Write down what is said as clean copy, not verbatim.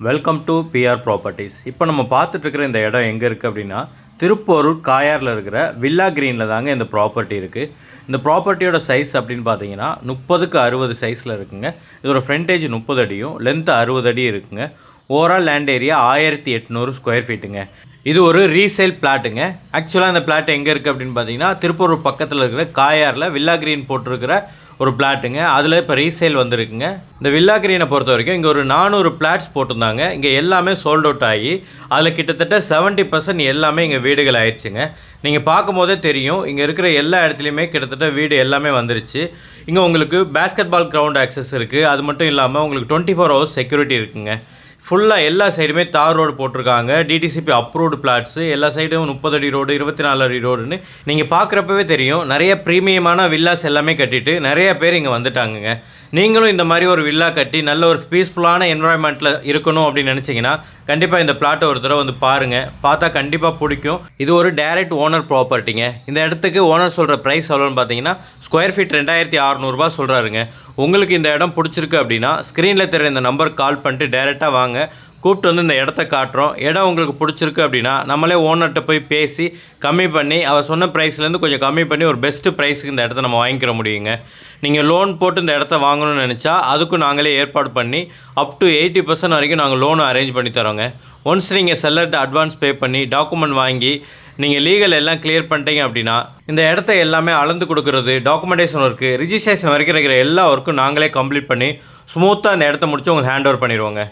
Welcome to PR properties. இப்போ நம்ம பார்த்துட்ருக்கிற இந்த இடம் எங்கே இருக்குது அப்படின்னா, திருப்போரூர் காயாரில் இருக்கிற வில்லா கிரீனில் தாங்க இந்த ப்ராப்பர்ட்டி இருக்குது. இந்த ப்ராப்பர்ட்டியோட சைஸ் அப்படின்னு பார்த்தீங்கன்னா 30க்கு 60 சைஸில் இருக்குங்க. இதோட ஃப்ரண்டேஜ் 30 அடியும் லென்த்து 60 அடி இருக்குங்க. ஓவரால் லேண்ட் ஏரியா 1800 ஸ்கொயர் ஃபீட்டுங்க. இது ஒரு ரீசேல் பிளாட்டுங்க. ஆக்சுவலாக இந்த பிளாட் எங்கே இருக்குது அப்படின்னு பார்த்தீங்கன்னா, திருப்பூர் பக்கத்தில் இருக்கிற காயாரில் வில்லா கிரீன் போட்டிருக்கிற ஒரு பிளாட்டுங்க. அதில் இப்போ ரீசேல் வந்திருக்குங்க. இந்த வில்லா கிரீனை பொறுத்த வரைக்கும் இங்கே ஒரு 400 பிளாட்ஸ் போட்டிருந்தாங்க. இங்கே எல்லாமே சோல்ட் அவுட் ஆகி அதில் கிட்டத்தட்ட 70% எல்லாமே இங்கே வீடுகள் ஆயிடுச்சுங்க. நீங்கள் பார்க்கும் போதே தெரியும், இங்கே இருக்கிற எல்லா இடத்துலையுமே கிட்டத்தட்ட வீடு எல்லாமே வந்துருச்சு. இங்கே உங்களுக்கு பேஸ்கெட் பால் கிரவுண்ட் ஆக்சஸ் இருக்குது. அது மட்டும் இல்லாமல் உங்களுக்கு 24 hours செக்யூரிட்டி இருக்குங்க. ஃபுல்லாக எல்லா சைடுமே தார் ரோடு போட்டிருக்காங்க. DTCP approved plots. எல்லா சைடும் 30 அடி ரோடு, 24 அடி ரோடுன்னு நீங்கள் பார்க்குறப்பவே தெரியும். நிறைய ப்ரீமியமான வில்லாஸ் எல்லாமே கட்டிட்டு நிறைய பேர் இங்கே வந்துட்டாங்கங்க. நீங்களும் இந்த மாதிரி ஒரு வில்லா கட்டி நல்ல ஒரு பீஸ்ஃபுல்லான என்வரான்மெண்ட்டில் இருக்கணும் அப்படின்னு நினச்சிங்கன்னா கண்டிப்பாக இந்த பிளாட்டை ஒரு தடவை வந்து பாருங்கள். பார்த்தா கண்டிப்பாக பிடிக்கும். இது ஒரு டைரக்ட் ஓனர் ப்ராப்பர்ட்டிங்க. இந்த இடத்துக்கு ஓனர் சொல்கிற ப்ரைஸ் எவ்வளோன்னு பார்த்தீங்கன்னா ஸ்கொயர் ஃபீட் 2600 சொல்கிறாருங்க. உங்களுக்கு இந்த இடம் பிடிச்சிருக்கு அப்படின்னா ஸ்க்ரீனில் தெரிய இந்த நம்பருக்கு கால் பண்ணிட்டு டைரெக்டாக வாங்க. கூப்பிட்டு வந்து இந்த இடத்த காட்டுறோம். இடம் உங்களுக்கு பிடிச்சிருக்கு அப்படின்னா நம்மளே ஓனர்கிட்ட போய் பேசி கம்மி பண்ணி அவர் சொன்ன ப்ரைஸ்லேருந்து கொஞ்சம் கம்மி பண்ணி ஒரு பெஸ்ட்டு ப்ரைஸுக்கு இந்த இடத்த நம்ம வாங்கிக்கிற முடியுங்க. நீங்கள் லோன் போட்டு இந்த இடத்த வாங்கணும்னு நினச்சா அதுக்கும் நாங்களே ஏற்பாடு பண்ணி அப் டு 80% வரைக்கும் நாங்கள் லோனை அரேஞ்ச் பண்ணி தரோங்க. ஒன்ஸ் நீங்கள் செல்லர்கிட்ட அட்வான்ஸ் பே பண்ணி டாக்குமெண்ட் வாங்கி நீங்கள் லீகல் எல்லாம் கிளியர் பண்ணிட்டீங்க அப்படின்னா இந்த இடத்த எல்லாமே அளந்து கொடுக்குறது, டாக்குமெண்டேஷன் ஒர்க்கு, ரிஜிஸ்ட்ரேஷன் வரைக்கும் இருக்கிற எல்லா ஒர்க்கும் நாங்களே கம்ப்ளீட் பண்ணி ஸ்மூத்தாக இந்த இடத்த முடிச்சு உங்களுக்கு ஹேண்ட் ஓவர் பண்ணிடுவோங்க.